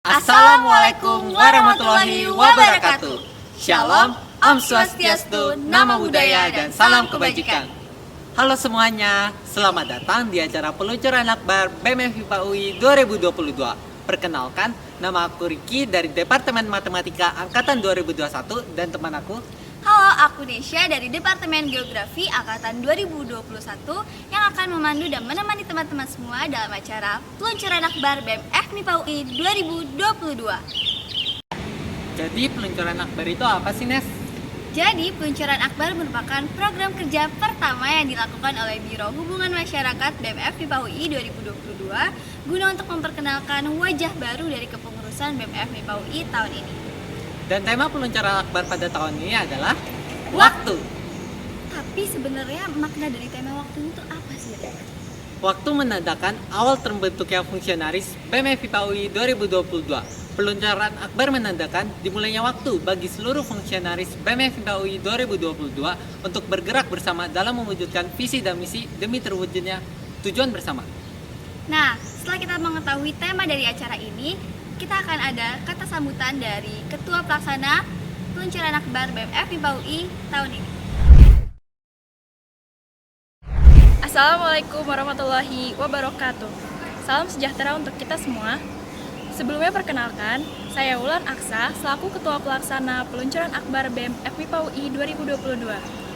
Assalamualaikum warahmatullahi wabarakatuh. Shalom, Om Swastiastu, Namo Buddhaya, dan salam kebajikan. Halo semuanya, selamat datang di acara peluncuran akbar BEM FIPA UI 2022. Perkenalkan, nama aku Riki dari Departemen Matematika Angkatan 2021 dan teman aku. Halo, aku Desya dari Departemen Geografi Angkatan 2021 yang akan memandu dan menemani teman-teman semua dalam acara peluncuran akbar BEM FMIPA UI 2022. Jadi peluncuran akbar itu apa sih, Nes? Jadi, peluncuran akbar merupakan program kerja pertama yang dilakukan oleh Biro Hubungan Masyarakat BEM FMIPA UI 2022 guna untuk memperkenalkan wajah baru dari kepengurusan BEM FMIPA UI tahun ini. Dan tema peluncuran akbar pada tahun ini adalah waktu. Tapi sebenarnya makna dari tema waktu itu apa sih, Rik? Waktu menandakan awal terbentuknya fungsionaris BEM FIPA UI 2022. Peluncuran akbar menandakan dimulainya waktu bagi seluruh fungsionaris BEM FIPA UI 2022 untuk bergerak bersama dalam mewujudkan visi dan misi demi terwujudnya tujuan bersama. Nah, setelah kita mengetahui tema dari acara ini, kita akan ada kata sambutan dari Ketua Pelaksana Peluncuran Akbar BEM FMIPA UI tahun ini. Assalamualaikum warahmatullahi wabarakatuh. Salam sejahtera untuk kita semua. Sebelumnya perkenalkan, saya Wulan Aksa selaku Ketua Pelaksana Peluncuran Akbar BEM FMIPA UI 2022.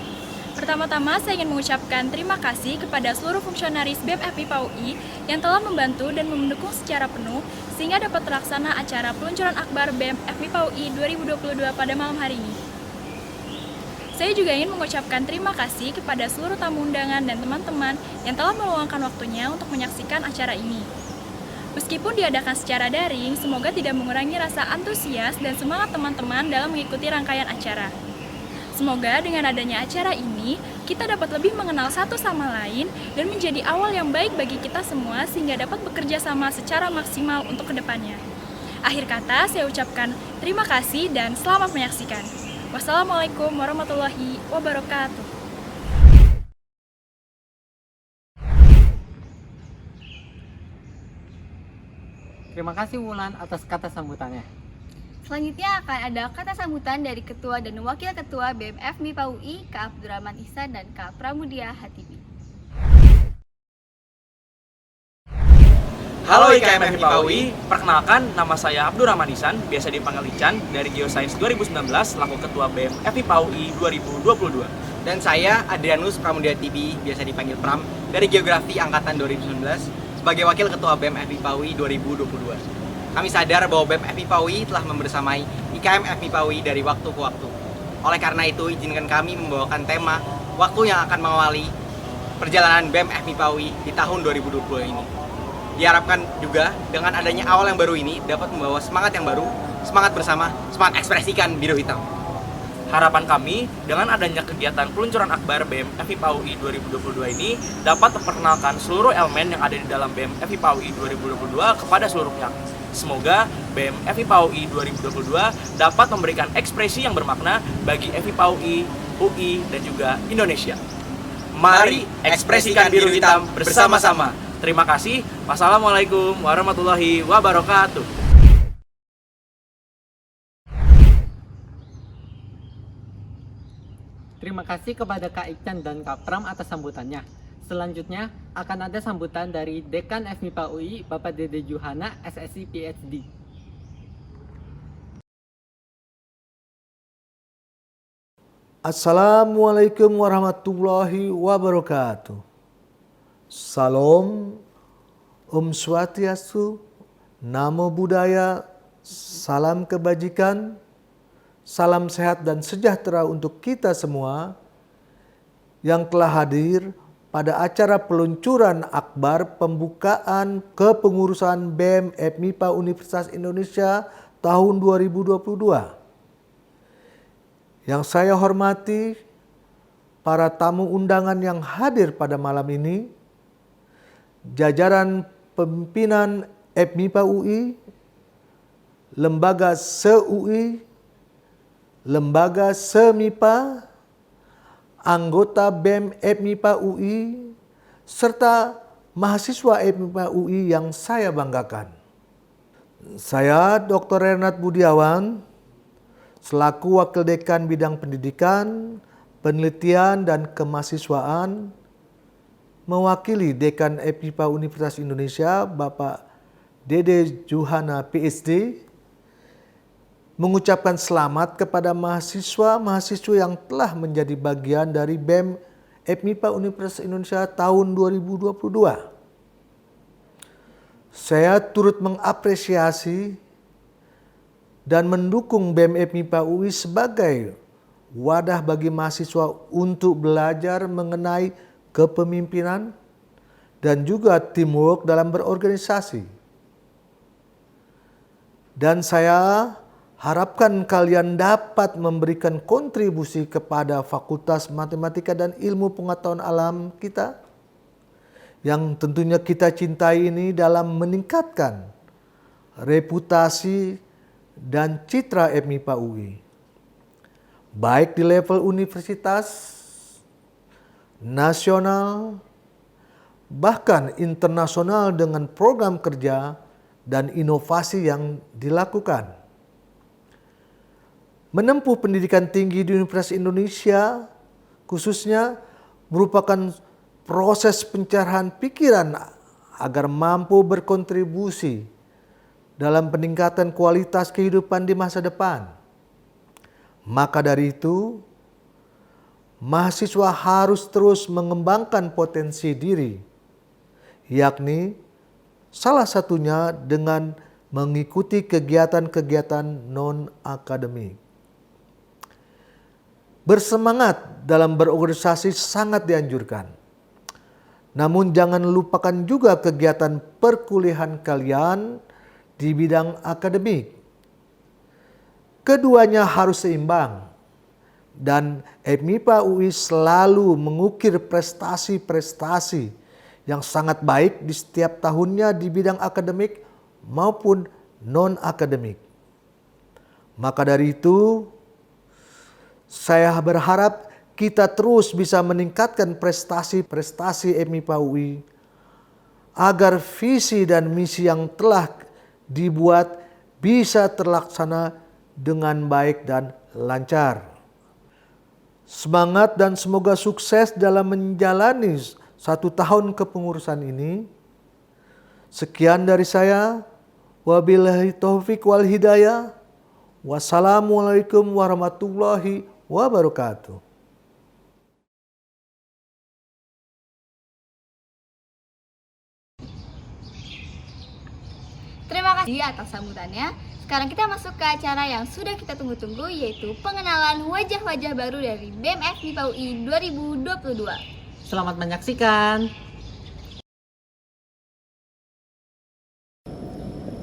Pertama-tama saya ingin mengucapkan terima kasih kepada seluruh fungsionaris BEM FMIPA UI yang telah membantu dan mendukung secara penuh sehingga dapat terlaksana acara peluncuran akbar BEM FMIPA UI 2022 pada malam hari ini. Saya juga ingin mengucapkan terima kasih kepada seluruh tamu undangan dan teman-teman yang telah meluangkan waktunya untuk menyaksikan acara ini. Meskipun diadakan secara daring, semoga tidak mengurangi rasa antusias dan semangat teman-teman dalam mengikuti rangkaian acara. Semoga dengan adanya acara ini, kita dapat lebih mengenal satu sama lain dan menjadi awal yang baik bagi kita semua sehingga dapat bekerja sama secara maksimal untuk kedepannya. Akhir kata, saya ucapkan terima kasih dan selamat menyaksikan. Wassalamualaikum warahmatullahi wabarakatuh. Terima kasih Wulan atas kata sambutannya. Selanjutnya akan ada kata sambutan dari Ketua dan Wakil Ketua BEM FMIPA UI, Kak Abdurrahman Ihsan dan Kak Pramudia Hatibi. Halo IKM FMIPA UI, perkenalkan nama saya Abdurrahman Ihsan, biasa dipanggil Ican, dari Geosains 2019, selaku Ketua BEM FMIPA UI 2022. Dan saya Adrianus Pramudia Hatibi, biasa dipanggil Pram, dari Geografi Angkatan 2019, sebagai Wakil Ketua BEM FMIPA UI 2022. Kami sadar bahwa BEM FMIPA UI telah membersamai IKM FMIPA UI dari waktu ke waktu. Oleh karena itu, izinkan kami membawakan tema waktu yang akan mengawali perjalanan BEM FMIPA UI di tahun 2020 ini. Diharapkan juga dengan adanya awal yang baru ini dapat membawa semangat yang baru, semangat bersama, semangat ekspresikan biru hitam. Harapan kami dengan adanya kegiatan peluncuran akbar BEM FMIPA UI 2022 ini dapat memperkenalkan seluruh elemen yang ada di dalam BEM FMIPA UI 2022 kepada seluruh pihak. Semoga BEM FMIPA UI 2022 dapat memberikan ekspresi yang bermakna bagi FMIPA UI, dan juga Indonesia. Mari ekspresikan biru hitam bersama-sama. Terima kasih. Wassalamualaikum warahmatullahi wabarakatuh. Terima kasih kepada Kak Ican dan Kak Pram atas sambutannya. Selanjutnya akan ada sambutan dari Dekan FMIPA UI, Bapak Dede Juhana, SSI PhD. Assalamualaikum warahmatullahi wabarakatuh. Salam, Om Swastiastu, Namo Buddhaya, salam kebajikan, salam sehat dan sejahtera untuk kita semua yang telah hadir pada acara peluncuran akbar pembukaan kepengurusan BEM FMIPA Universitas Indonesia tahun 2022. Yang saya hormati para tamu undangan yang hadir pada malam ini, jajaran pimpinan FMIPA UI, lembaga se-UI, lembaga se-MIPA, anggota BEM FMIPA UI, serta mahasiswa FMIPA UI yang saya banggakan. Saya Dr. Renat Budiawan, selaku Wakil Dekan Bidang Pendidikan, Penelitian, dan Kemahasiswaan, mewakili Dekan FIPA Universitas Indonesia, Bapak Dede Juhana PhD, mengucapkan selamat kepada mahasiswa-mahasiswa yang telah menjadi bagian dari BEM FMIPA Universitas Indonesia tahun 2022. Saya turut mengapresiasi dan mendukung BEM FMIPA UI sebagai wadah bagi mahasiswa untuk belajar mengenai kepemimpinan dan juga teamwork dalam berorganisasi. Dan saya harapkan kalian dapat memberikan kontribusi kepada Fakultas Matematika dan Ilmu Pengetahuan Alam kita yang tentunya kita cintai ini dalam meningkatkan reputasi dan citra FMIPA UI. Baik di level universitas, nasional, bahkan internasional dengan program kerja dan inovasi yang dilakukan. Menempuh pendidikan tinggi di Universitas Indonesia khususnya merupakan proses pencerahan pikiran agar mampu berkontribusi dalam peningkatan kualitas kehidupan di masa depan. Maka dari itu, mahasiswa harus terus mengembangkan potensi diri, yakni salah satunya dengan mengikuti kegiatan-kegiatan non-akademik. Bersemangat dalam berorganisasi sangat dianjurkan. Namun jangan lupakan juga kegiatan perkuliahan kalian di bidang akademik. Keduanya harus seimbang dan FMIPA UI selalu mengukir prestasi-prestasi yang sangat baik di setiap tahunnya di bidang akademik maupun non-akademik. Maka dari itu, saya berharap kita terus bisa meningkatkan prestasi-prestasi FMIPA UI agar visi dan misi yang telah dibuat bisa terlaksana dengan baik dan lancar. Semangat dan semoga sukses dalam menjalani 1 tahun kepengurusan ini. Sekian dari saya. Wabillahi taufik wal hidayah. Wassalamualaikum warahmatullahi wabarakatuh. Terima kasih atas sambutannya. Sekarang kita masuk ke acara yang sudah kita tunggu-tunggu, yaitu pengenalan wajah-wajah baru dari BEM FMIPA UI 2022. Selamat menyaksikan.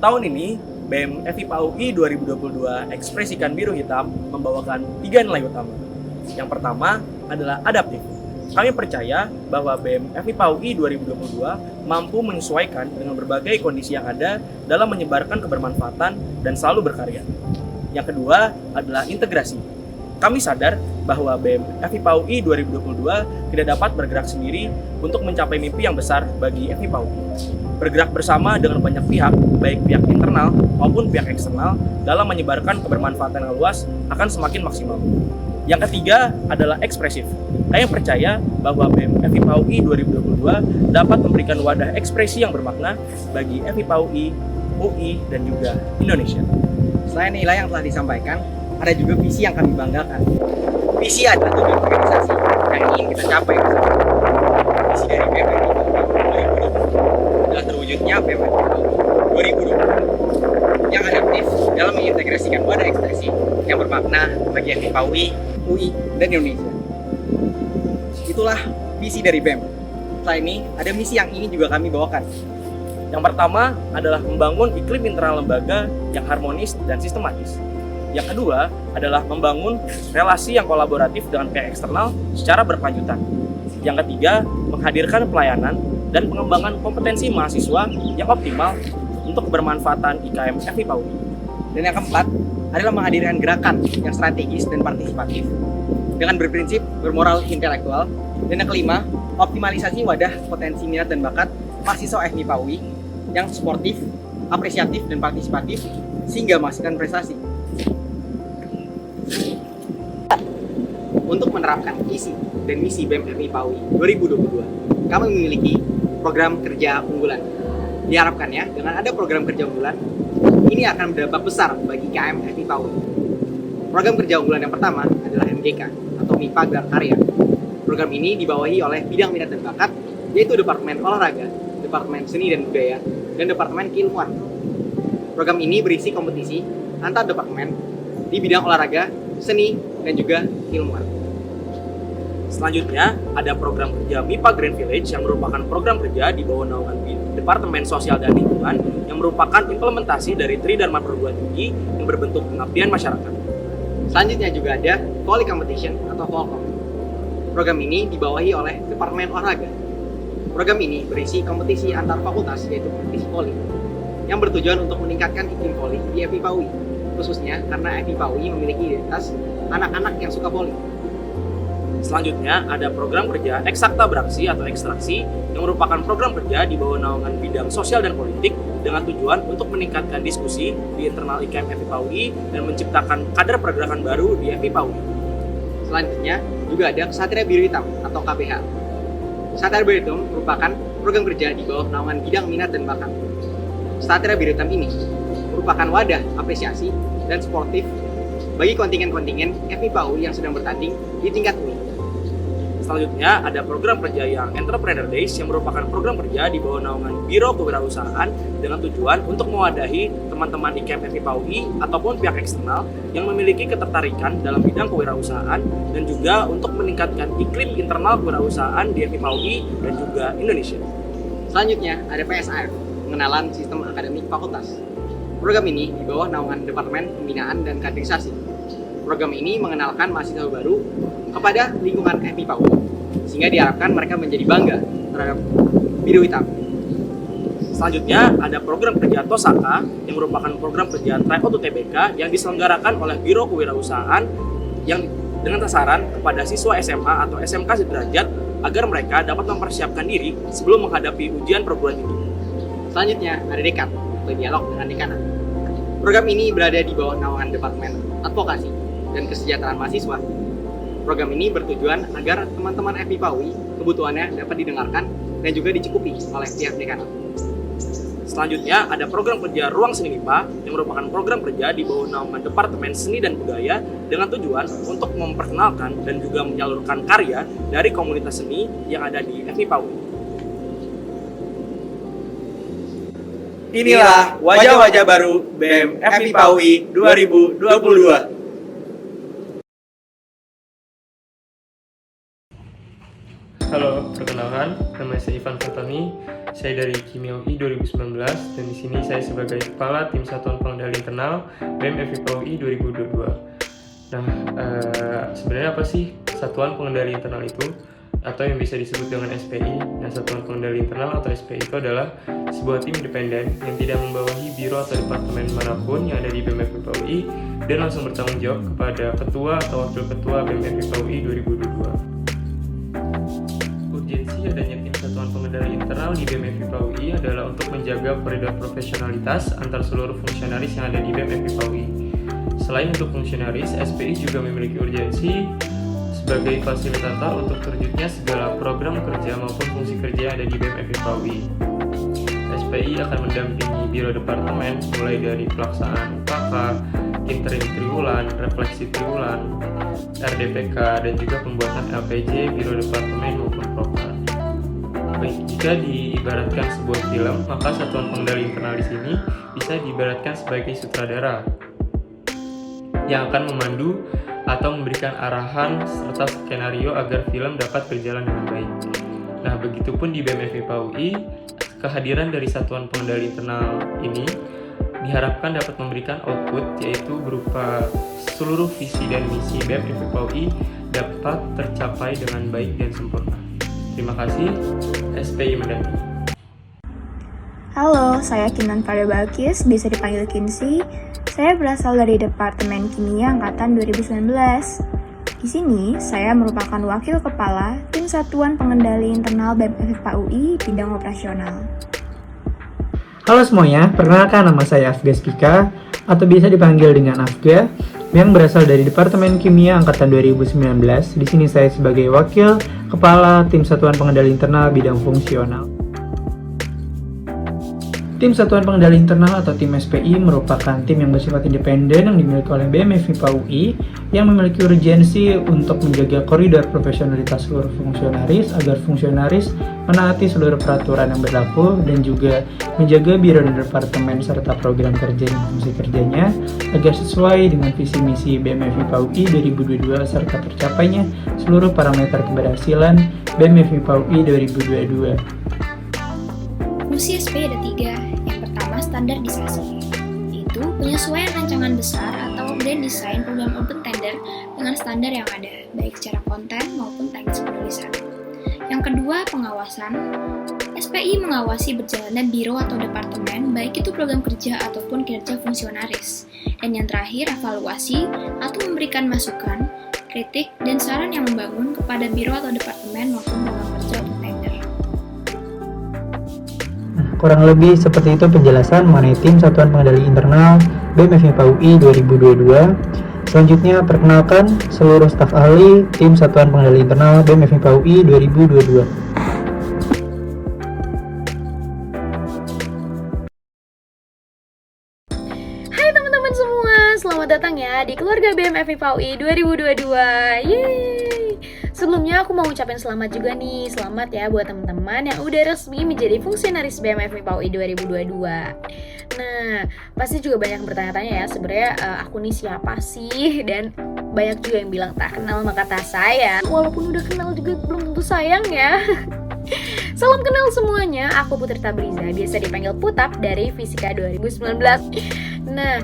Tahun ini, BEM FMIPA UI 2022 Ekspresikan Biru Hitam membawakan 3 nilai utama. Yang pertama adalah adaptif. Kami percaya bahwa BEM FMIPA UI 2022 mampu menyesuaikan dengan berbagai kondisi yang ada dalam menyebarkan kebermanfaatan dan selalu berkarya. Yang kedua adalah integrasi. Kami sadar bahwa BEM FMIPA UI 2022 tidak dapat bergerak sendiri untuk mencapai mimpi yang besar bagi FMIPA UI. Bergerak bersama dengan banyak pihak, baik pihak internal maupun pihak eksternal, dalam menyebarkan kebermanfaatan yang luas akan semakin maksimal. Yang ketiga adalah ekspresif. Kami percaya bahwa BEM FMIPA UI 2022 dapat memberikan wadah ekspresi yang bermakna bagi FMIPA UI, dan juga Indonesia. Selain nilai yang telah disampaikan, ada juga visi yang kami banggakan. Visi adalah tujuan organisasi yang ingin kita capai bersama. Visi dari BEM FMIPA UI 2020 adalah terwujudnya BEM FMIPA UI 2020 yang adaptif dalam mengintegrasikan wadah ekspresi yang bermakna bagi FMIPA UI, dan Indonesia. Itulah visi dari BEM. Setelah ini, ada misi yang ingin juga kami bawakan. Yang pertama adalah membangun iklim internal lembaga yang harmonis dan sistematis. Yang kedua adalah membangun relasi yang kolaboratif dengan pihak eksternal secara berkelanjutan. Yang ketiga, menghadirkan pelayanan dan pengembangan kompetensi mahasiswa yang optimal untuk kebermanfaatan IKM FMIPA UI. Dan yang keempat adalah menghadirkan gerakan yang strategis dan partisipatif dengan berprinsip bermoral intelektual. Dan yang kelima, optimalisasi wadah potensi minat dan bakat mahasiswa FMIPA UI yang sportif, apresiatif dan partisipatif sehingga menghasilkan prestasi. Untuk menerapkan visi dan misi BEM FMI PAUI 2022, kami memiliki program kerja unggulan. Diharapkannya dengan ada program kerja unggulan, ini akan berdampak besar bagi KM FMI PAUI. Program kerja unggulan yang pertama adalah MGK atau MIPA Gerak Karya. Program ini dibawahi oleh bidang minat dan bakat, yaitu Departemen Olahraga, Departemen Seni dan Budaya, dan Departemen Keilmuan. Program ini berisi kompetisi antar departemen di bidang olahraga, seni, dan juga keilmuan. Selanjutnya, ada program kerja MIPA Grand Village yang merupakan program kerja di bawah naungan Departemen Sosial dan Lingkungan yang merupakan implementasi dari Tridharma Perguruan Tinggi yang berbentuk pengabdian masyarakat. Selanjutnya juga ada Volley Competition atau Volcom. Program ini dibawahi oleh Departemen Olahraga. Program ini berisi kompetisi antar fakultas, yaitu kompetisi volley, yang bertujuan untuk meningkatkan iklim volley di FMI PAUI, khususnya karena FMI PAUI memiliki identitas anak-anak yang suka volley. Selanjutnya, ada program kerja Eksakta Beraksi atau Ekstraksi yang merupakan program kerja di bawah naungan bidang sosial dan politik dengan tujuan untuk meningkatkan diskusi di internal IKM FMI PAUI dan menciptakan kader pergerakan baru di FMI PAUI. Selanjutnya juga ada Ksatria Biru Hitam atau KBH. Ksatria Biru Hitam merupakan program kerja di bawah naungan bidang minat dan bakat. Ksatria Biru Hitam ini merupakan wadah apresiasi dan sportif bagi kontingen-kontingen FMI PAUI yang sedang bertanding di tingkat UI. Selanjutnya, ada program kerja yang Entrepreneur Days yang merupakan program kerja di bawah naungan Biro Kewirausahaan dengan tujuan untuk mewadahi teman-teman IKM FMI PAUI ataupun pihak eksternal yang memiliki ketertarikan dalam bidang kewirausahaan dan juga untuk meningkatkan iklim internal kewirausahaan di FMI PAUI dan juga Indonesia. Selanjutnya ada PSAF, pengenalan sistem akademik fakultas. Program ini di bawah naungan Departemen Pembinaan dan Kaderisasi. Program ini mengenalkan mahasiswa baru kepada lingkungan FMI PAUI, sehingga diharapkan mereka menjadi bangga terhadap biru hitam. Selanjutnya, ada program kerja Tosaka yang merupakan program kerja tryout UTBK yang diselenggarakan oleh Biro Kewirausahaan yang dengan sasaran kepada siswa SMA atau SMK sederajat agar mereka dapat mempersiapkan diri sebelum menghadapi ujian perguruan tinggi. Selanjutnya, ada Dekat atau Dialog dengan Dekanat. Program ini berada di bawah naungan Departemen Advokasi dan Kesejahteraan Mahasiswa. Program ini bertujuan agar teman-teman FMI PAUI kebutuhannya dapat didengarkan dan juga dicukupi oleh pihak dekanat. Selanjutnya, ada program kerja Ruang Seni MIPA yang merupakan program kerja di bawah naungan Departemen Seni dan Budaya dengan tujuan untuk memperkenalkan dan juga menyalurkan karya dari komunitas seni yang ada di FMI PAUI. Inilah wajah-wajah baru BEM FMI PAUI 2022. Halo, perkenalkan, nama saya Ivan Fatoni. Saya dari Kimia UI 2019 dan di sini saya sebagai Kepala Tim Satuan Pengendali Internal BEM FMI PAUI 2022. Nah, sebenarnya apa sih Satuan Pengendali Internal itu? Atau yang bisa disebut dengan SPI. Nah, Satuan Pengendali Internal atau SPI itu adalah sebuah tim independen yang tidak membawahi biro atau departemen manapun yang ada di BEM FMI PAUI dan langsung bertanggung jawab kepada Ketua atau Wakil Ketua BEM FMI PAUI 2022. Urgensi adanya tim Satuan Pengendali Internal di BEM FMI PAUI adalah untuk menjaga koridor profesionalitas antar seluruh fungsionaris yang ada di BEM FMI PAUI. Selain untuk fungsionaris, SPI juga memiliki urgensi sebagai fasilitator untuk terwujudnya segala program kerja maupun fungsi kerja yang ada di BEM FMI PAUI. SPI akan mendampingi biro departemen mulai dari pelaksanaan UKK, interim triwulan, refleksi triwulan, RDPK, dan juga pembuatan LPJ, biro departemen maupun program. Baik, jika diibaratkan sebuah film, maka Satuan Pengendali Internal di sini bisa diibaratkan sebagai sutradara yang akan memandu atau memberikan arahan serta skenario agar film dapat berjalan dengan baik. Nah, begitupun di BEM FMI PAUI, kehadiran dari Satuan Pengendali Internal ini diharapkan dapat memberikan output, yaitu berupa seluruh visi dan misi BEM FMI PAUI dapat tercapai dengan baik dan sempurna. Terima kasih, SPI mendampingi. Halo, saya Kinan Farda Balkis, bisa dipanggil Kinsi. Saya berasal dari Departemen Kimia Angkatan 2019. Di sini, saya merupakan Wakil Kepala Tim Satuan Pengendali Internal BEM FMI PAUI bidang operasional. Halo semuanya, perkenalkan nama saya Afga Spika atau biasa dipanggil dengan Afga yang berasal dari Departemen Kimia Angkatan 2019. Di sini saya sebagai Wakil Kepala Tim Satuan Pengendali Internal Bidang Fungsional. Tim Satuan Pengendali Internal atau tim SPI merupakan tim yang bersifat independen yang dimiliki oleh BEM FMIPA UI yang memiliki urgensi untuk menjaga koridor profesionalitas seluruh fungsionaris agar fungsionaris menaati seluruh peraturan yang berlaku dan juga menjaga biro dan departemen serta program kerja dan fungsi kerjanya agar sesuai dengan visi misi BEM FMIPA UI 2022 serta tercapainya seluruh parameter keberhasilan BEM FMIPA UI 2022. Fungsi SPI ada 3. Yang pertama, standarisasi, yaitu penyesuaian rancangan besar atau grand design program open tender dengan standar yang ada, baik secara konten maupun teknis penulisan. Yang kedua, pengawasan. SPI mengawasi berjalannya biro atau departemen, baik itu program kerja ataupun kinerja fungsionaris. Dan yang terakhir, evaluasi atau memberikan masukan, kritik, dan saran yang membangun kepada biro atau departemen maupun program kerja open tender. Kurang lebih seperti itu penjelasan mengenai Tim Satuan Pengendali Internal BEM FMIPA UI 2022. Selanjutnya, perkenalkan seluruh staf ahli Tim Satuan Pengendali Internal BEM FMIPA UI 2022. Hai teman-teman semua, selamat datang ya di keluarga BEM FMIPA UI 2022. Yeay! Sebelumnya aku mau ucapin selamat juga nih. Selamat ya buat teman-teman yang udah resmi menjadi fungsionaris BEM FMIPA UI 2022. Nah, pasti juga banyak yang bertanya-tanya ya, sebenarnya aku nih siapa sih? Dan banyak juga yang bilang tak kenal maka tak sayang. Walaupun udah kenal juga belum tentu sayang ya. Salam kenal semuanya, aku Putri Tabriza, biasa dipanggil Putap dari Fisika 2019. Nah,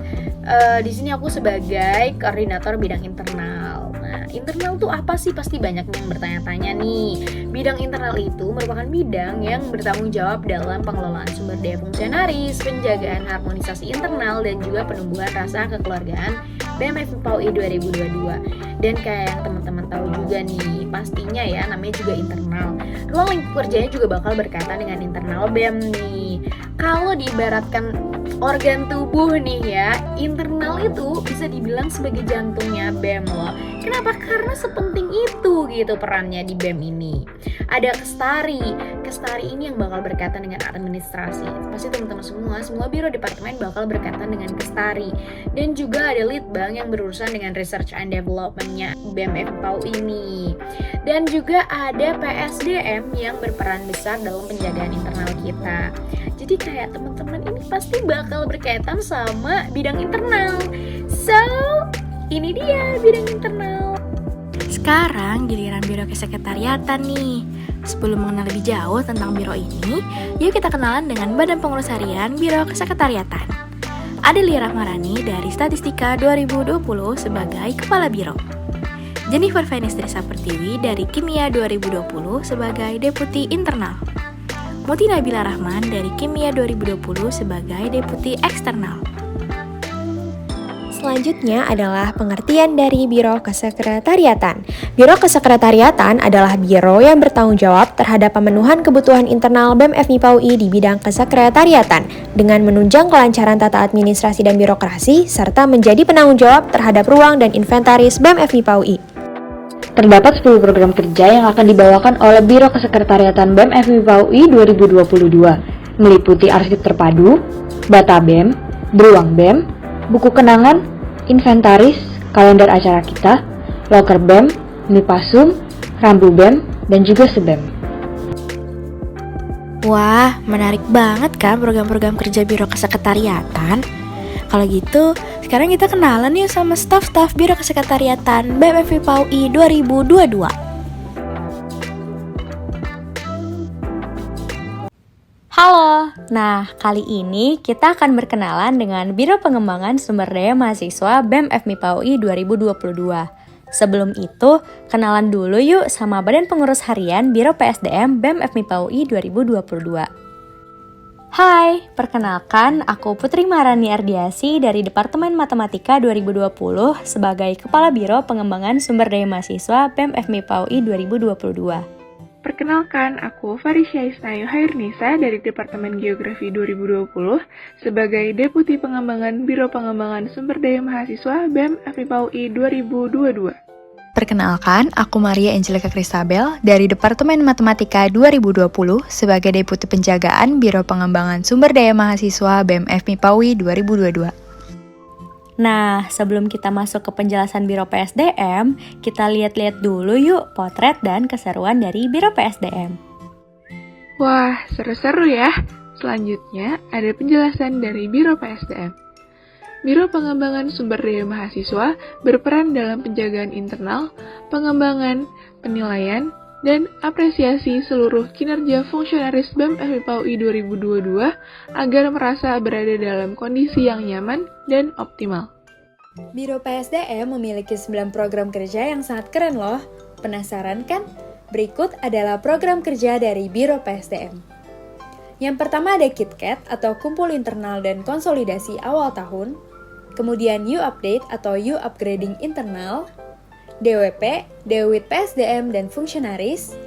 di sini aku sebagai koordinator bidang internal. Nah, internal tuh apa sih? Pasti banyak yang bertanya-tanya nih. Bidang internal itu merupakan bidang yang bertanggung jawab dalam pengelolaan sumber daya fungsionaris, penjagaan harmonisasi internal, dan juga penumbuhan rasa kekeluargaan BEM FMIPA UI 2022. Dan kayak yang teman-teman tahu juga nih, pastinya ya namanya juga internal. Ruang lingkup kerjanya juga bakal berkaitan dengan internal BEM nih. Kalau diibaratkan organ tubuh nih ya, internal itu bisa dibilang sebagai jantungnya BEM loh. Kenapa? Karena sepenting itu gitu perannya di BEM ini. Ada Kestari ini yang bakal berkaitan dengan administrasi. Pasti teman-teman semua biro departemen bakal berkaitan dengan Kestari. Dan juga ada Litbang yang berurusan dengan research and development-nya BEM FMIPA UI ini. Dan juga ada PSDM yang berperan besar dalam penjagaan internal kita. Jadi kayak teman-teman ini pasti bakal berkaitan sama bidang internal. So, ini dia bidang internal. Sekarang giliran biro kesekretariatan nih. Sebelum mengenal lebih jauh tentang biro ini, yuk kita kenalan dengan Badan Pengurus Harian Biro Kesekretariatan. Ada Lia Rahmarani dari Statistika 2020 sebagai Kepala Biro. Jennifer Venistri Pertiwi dari Kimia 2020 sebagai Deputi Internal. Muti Nabila Rahman dari Kimia 2020 sebagai Deputi Eksternal. Selanjutnya adalah pengertian dari Biro Kesekretariatan. Biro Kesekretariatan adalah biro yang bertanggung jawab terhadap pemenuhan kebutuhan internal BEM FMIPA UI di bidang kesekretariatan dengan menunjang kelancaran tata administrasi dan birokrasi serta menjadi penanggung jawab terhadap ruang dan inventaris BEM FMIPA UI. Terdapat 10 program kerja yang akan dibawakan oleh Biro Kesekretariatan BEM FMIPA UI 2022, meliputi arsip terpadu, data BEM, beruang BEM, buku kenangan, inventaris, kalender acara kita, loker BEM, MIPASUM, rambu BEM, dan juga SEBEM. Wah, menarik banget kan program-program kerja Biro Kesekretariatan? Kalau gitu, sekarang kita kenalan yuk sama staf-staf Biro Kesekretariatan BEM FMIPA UI 2022. Halo, nah kali ini kita akan berkenalan dengan Biro Pengembangan Sumber Daya Mahasiswa BEM FMIPA UI 2022. Sebelum itu, kenalan dulu yuk sama Badan Pengurus Harian Biro PSDM BEM FMIPA UI 2022. Hai, perkenalkan aku Putri Marani Ardiasi dari Departemen Matematika 2020 sebagai Kepala Biro Pengembangan Sumber Daya Mahasiswa BEM FMIPA UI 2022. Perkenalkan, aku Farisya Isnayu Hairnisa dari Departemen Geografi 2020 sebagai Deputi Pengembangan Biro Pengembangan Sumber Daya Mahasiswa BEM FIPA UI 2022. Perkenalkan, aku Maria Angelika Kristabel dari Departemen Matematika 2020 sebagai Deputi Penjagaan Biro Pengembangan Sumber Daya Mahasiswa BEM FMIPA UI 2022. Nah, sebelum kita masuk ke penjelasan Biro PSDM, kita lihat-lihat dulu yuk potret dan keseruan dari Biro PSDM. Wah, seru-seru ya. Selanjutnya, ada penjelasan dari Biro PSDM. Biro Pengembangan Sumber Daya Mahasiswa berperan dalam penjagaan internal, pengembangan, penilaian, dan apresiasi seluruh kinerja fungsionaris BEM FIPA UI 2022 agar merasa berada dalam kondisi yang nyaman dan optimal. Biro PSDM memiliki 9 program kerja yang sangat keren loh. Penasaran kan? Berikut adalah program kerja dari Biro PSDM. Yang pertama ada KitKat atau Kumpul Internal dan Konsolidasi Awal Tahun. Kemudian U-Update atau U-Upgrading Internal. DWP, Dewit PSDM dan Fungsionaris,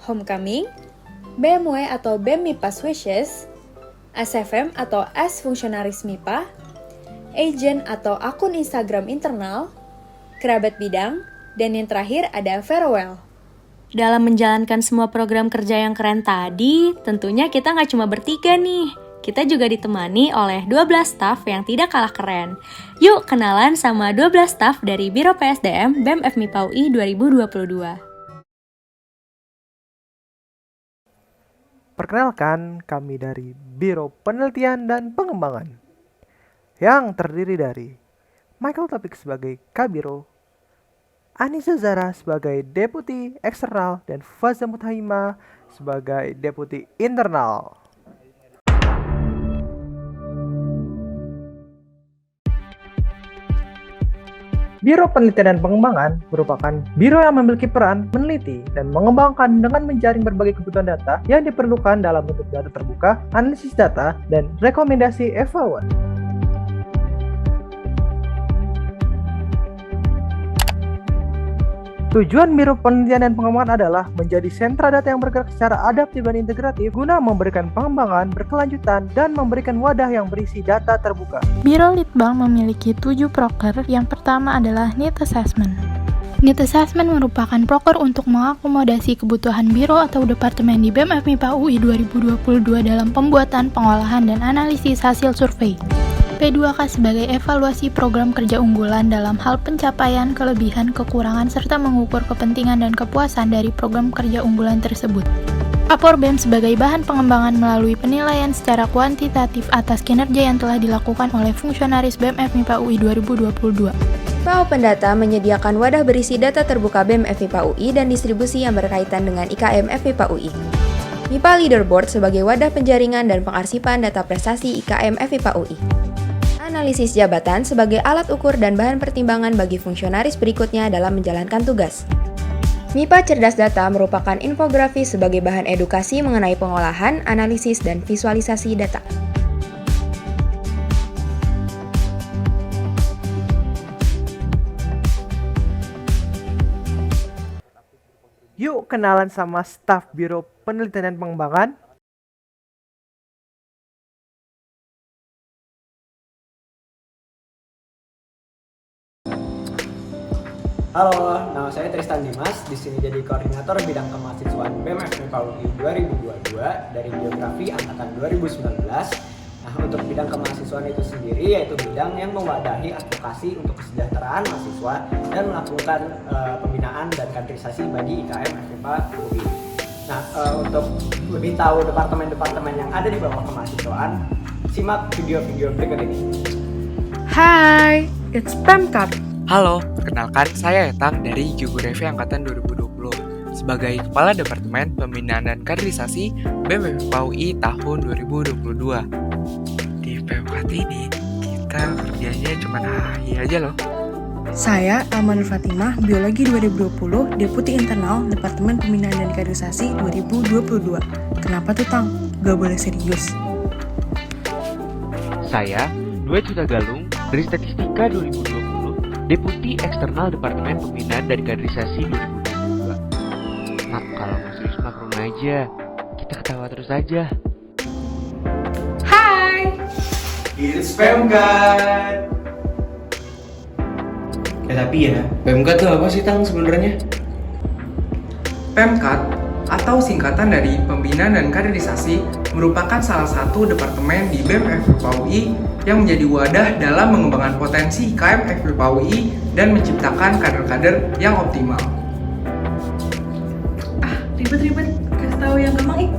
Homecoming, BMW atau BEM MIPA Switches, ASFM atau As Fungsionaris MIPA, Agent atau akun Instagram internal, kerabat bidang, dan yang terakhir ada Farewell. Dalam menjalankan semua program kerja yang keren tadi, tentunya kita nggak cuma bertiga nih. Kita juga ditemani oleh 12 staf yang tidak kalah keren. Yuk kenalan sama 12 staf dari Biro PSDM BEM FMIPA UI 2022. Perkenalkan, kami dari Biro Penelitian dan Pengembangan yang terdiri dari Michael Topik sebagai Kabiro, Anissa Zara sebagai Deputi Eksternal, dan Faza Muthaima sebagai Deputi Internal. Biro Penelitian dan Pengembangan merupakan biro yang memiliki peran meneliti dan mengembangkan dengan menjaring berbagai kebutuhan data yang diperlukan dalam bentuk data terbuka, analisis data, dan rekomendasi evaluasi. Tujuan Biro Penelitian dan Pengembangan adalah menjadi sentra data yang bergerak secara adaptif dan integratif guna memberikan pengembangan berkelanjutan dan memberikan wadah yang berisi data terbuka. Biro Litbang memiliki 7 proker. Yang pertama adalah Need Assessment. Need Assessment merupakan proker untuk mengakomodasi kebutuhan biro atau departemen di BEM FMIPA UI 2022 dalam pembuatan, pengolahan, dan analisis hasil survei. P2K sebagai evaluasi program kerja unggulan dalam hal pencapaian, kelebihan, kekurangan, serta mengukur kepentingan dan kepuasan dari program kerja unggulan tersebut. Rapor BEM sebagai bahan pengembangan melalui penilaian secara kuantitatif atas kinerja yang telah dilakukan oleh fungsionaris BEM FMIPA UI 2022. MIPA Open Data menyediakan wadah berisi data terbuka BEM FMIPA UI dan distribusi yang berkaitan dengan IKM FMIPA UI. MIPA Leaderboard sebagai wadah penjaringan dan pengarsipan data prestasi IKM FMIPA UI. Analisis jabatan sebagai alat ukur dan bahan pertimbangan bagi fungsionaris berikutnya dalam menjalankan tugas. MIPA Cerdas Data merupakan infografis sebagai bahan edukasi mengenai pengolahan, analisis, dan visualisasi data. Yuk kenalan sama staf Biro Penelitian dan Pengembangan. Halo, nama saya Tristan Dimas. Di sini jadi koordinator bidang kemahasiswaan BEM FMIPA UI 2022 dari Geografi angkatan 2019. Nah, untuk bidang kemahasiswaan itu sendiri yaitu bidang yang mewadahi advokasi untuk kesejahteraan mahasiswa dan melakukan pembinaan dan kaderisasi bagi IKM FMIPA UI. Nah, untuk lebih tahu departemen-departemen yang ada di bawah kemahasiswaan, simak video-video berikut ini. Hai, it's Pemkap. Halo, perkenalkan saya Etang dari Geografi Angkatan 2020 sebagai Kepala Departemen Pembinaan dan Kaderisasi BEM FMIPA UI tahun 2022. Di PMKT ini, kita kerjanya cuma HI aja loh. Saya Almanur Fatimah, Biologi 2020, Deputi Internal Departemen Pembinaan dan Kaderisasi 2022. Kenapa tuh Tang? Gak boleh serius. Saya Dwi Cuta Galung dari Statistika 2020, Deputi Eksternal Departemen Pembinaan dan Kaderisasi 2022. Nah, kalau mau serius cuma ke rumah aja. Kita ketawa terus aja. Hai! It's Pemkat. Tapi ya, Pemkat tuh apa sih Tang sebenarnya? Pemkat atau singkatan dari Pembinaan dan Kaderisasi merupakan salah satu departemen di BEM FIPA UI yang menjadi wadah dalam mengembangkan potensi IKM FIPA UI dan menciptakan kader-kader yang optimal. Ribet-ribet, kasih tahu yang gampang ik.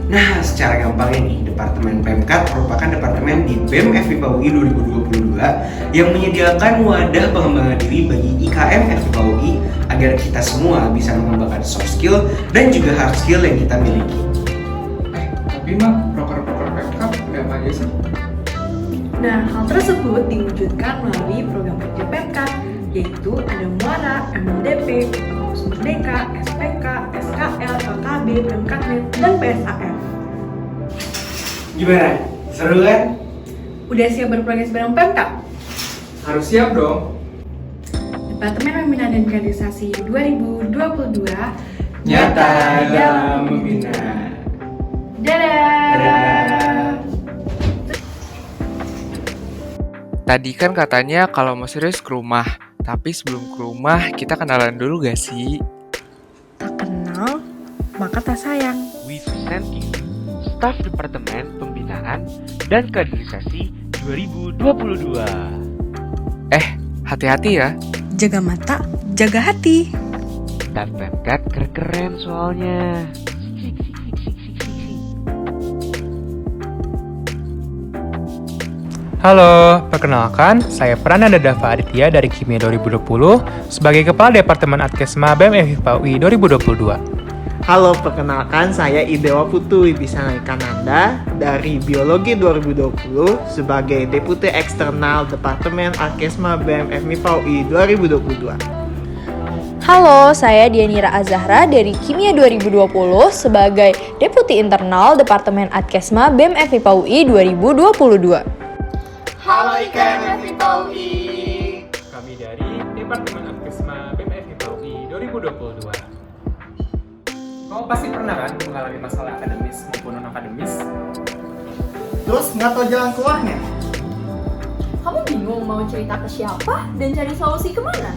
Nah, secara gampang ini, Departemen Pemkat merupakan departemen di BEM FIPA UI 2022 yang menyediakan wadah pengembangan diri bagi IKM FIPA UI agar kita semua bisa mengembangkan soft skill dan juga hard skill yang kita miliki. Tapi Mak, proker-proker Pemkat ada apa aja sih? Nah, hal tersebut diwujudkan melalui program kerja Pemkat, yaitu ada Muara, MLDP, Kampus Merdeka, SPK, SKL, KKB, Pemkatnet, dan PSAF. Gimana? Seru kan? Udah siap berprogres bareng Pemkat? Harus siap dong. Departemen Pembinaan dan Kaderisasi 2022 Nyata dalam membina. Dadah! Tadi kan katanya kalau mau serius ke rumah. Tapi sebelum ke rumah, kita kenalan dulu gak sih? Tak kenal, maka tak sayang. We present you Staf Departemen Pembinaan dan Kaderisasi 2022. Hati-hati ya. Jaga mata, jaga hati. Staf Pemkat keren soalnya. Halo, perkenalkan, saya Prananda Dava Aditya dari Kimia 2020 sebagai Kepala Departemen Adkesma BEM FIPA UI 2022. Halo, perkenalkan saya Idewa Putu Wibisana Kananda dari Biologi 2020 sebagai Deputi Eksternal Departemen Adkesma BEM FIPA UI 2022. Halo, saya Dianira Azahra dari Kimia 2020 sebagai Deputi Internal Departemen Adkesma BEM FIPA UI 2022. Halo IKM FIPA UI. Kami dari Departemen Adkesma BEM FIPA UI 2022. Kamu pasti pernah kan mengalami masalah akademis maupun non-akademis? Terus nggak tahu jalan keluarnya? Kamu bingung mau cerita ke siapa dan cari solusi kemana?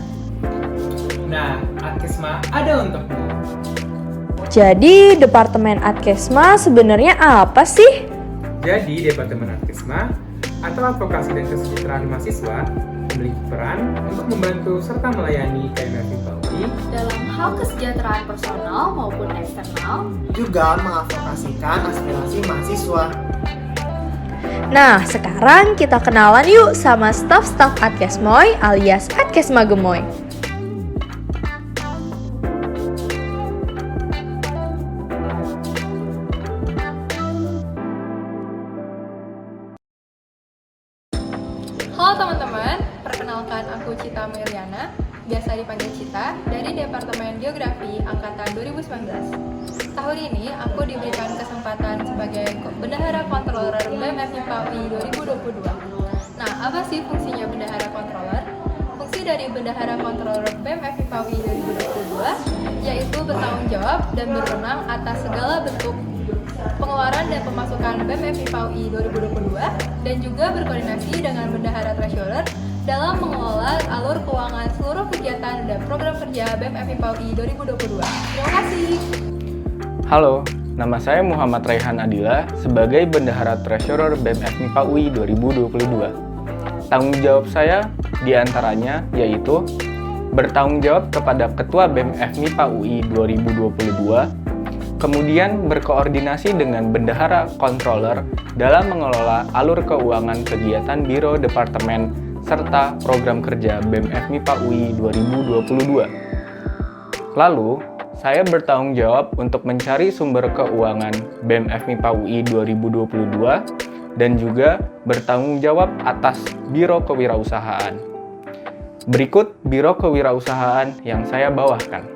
Nah, Adkesma ada untukmu. Jadi, Departemen Adkesma sebenarnya apa sih? Jadi, Departemen Adkesma atau Advokasi dan Kesejahteraan Mahasiswa memiliki peran untuk membantu serta melayani IKM FIPA UI dalam hal kesejahteraan personal maupun eksternal, juga mengadvokasikan aspirasi mahasiswa. Nah, sekarang kita kenalan yuk sama staf-staf Adkesmoy alias Adkesma Gemoy. Halo teman-teman, perkenalkan aku Cita Meliana, biasa dipanggil Cita, dari Departemen Geografi Angkatan 2019. Tahun ini aku diberikan kesempatan sebagai Bendahara Controller BEM FIPA UI 2022. Nah, apa sih fungsinya Bendahara Controller? Fungsi dari Bendahara Controller BEM FIPA UI 2022 yaitu bertanggung jawab dan berwenang atas segala bentuk pengeluaran dan pemasukan BEM FIPA UI 2022 dan juga berkoordinasi dengan Bendahara Treasurer dalam mengelola alur keuangan seluruh kegiatan dan program kerja BEM FIPA UI 2022. Terima kasih. Halo, nama saya Muhammad Raihan Adila sebagai Bendahara Treasurer BEM FIPA UI 2022. Tanggung jawab saya diantaranya yaitu bertanggung jawab kepada Ketua BEM FIPA UI 2022, kemudian berkoordinasi dengan Bendahara Controller dalam mengelola alur keuangan kegiatan Biro Departemen serta program kerja BEM FIPA UI 2022. Lalu, saya bertanggung jawab untuk mencari sumber keuangan BEM FIPA UI 2022 dan juga bertanggung jawab atas Biro Kewirausahaan. Berikut Biro Kewirausahaan yang saya bawakan.